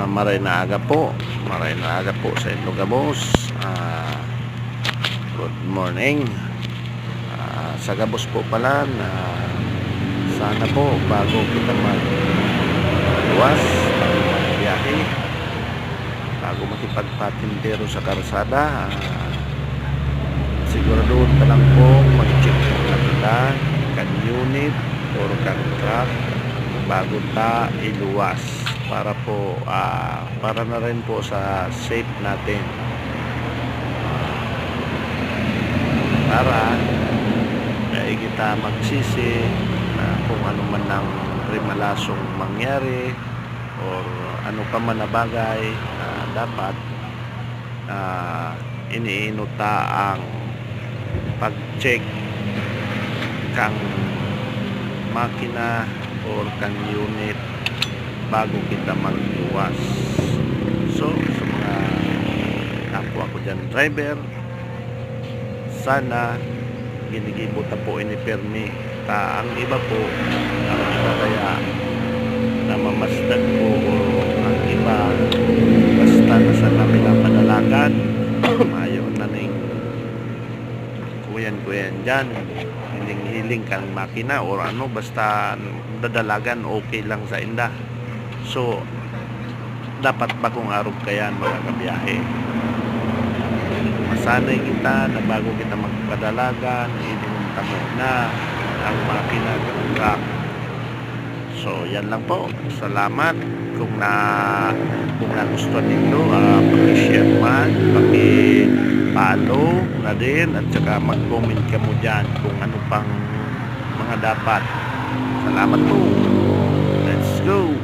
Maray na aga po. Maray na aga po sa inyo gabos. Good morning. Sa gabos po pala na sana po bago kita magluwas, bago magbiyahe, bago makipagpatintero sa karsada, siguraduhin ka lang po mag-check na kita kan unit or kan truck bago ta iluwas para po para na rin po sa safe natin, para kita magsisi na kung ano man ang rimalasong mangyari or ano pa man na bagay dapat iniinuta ang pag-check kang makina or kang unit bago kita magluwas. So sa mga kapwa ko dyan driver, sana ginigibota po inipermi ta ang iba po kaya namamasdan po o ang iba basta nasa kami ng padalagan ayaw na ning kuyan dyan hiling kang makina or ano basta dadalagan okay lang sa inda. So dapat bagong araw kayan mga kabiyahe, masanay kita na bago kita magpadalagan ininunta mo na ang makina ng truck. So yan lang po, salamat. Kung nagustuhan ninyo, paki-share man, paki-follow na din at saka mag-comment ka mo dyan kung ano pang mga dapat. Salamat po, let's go.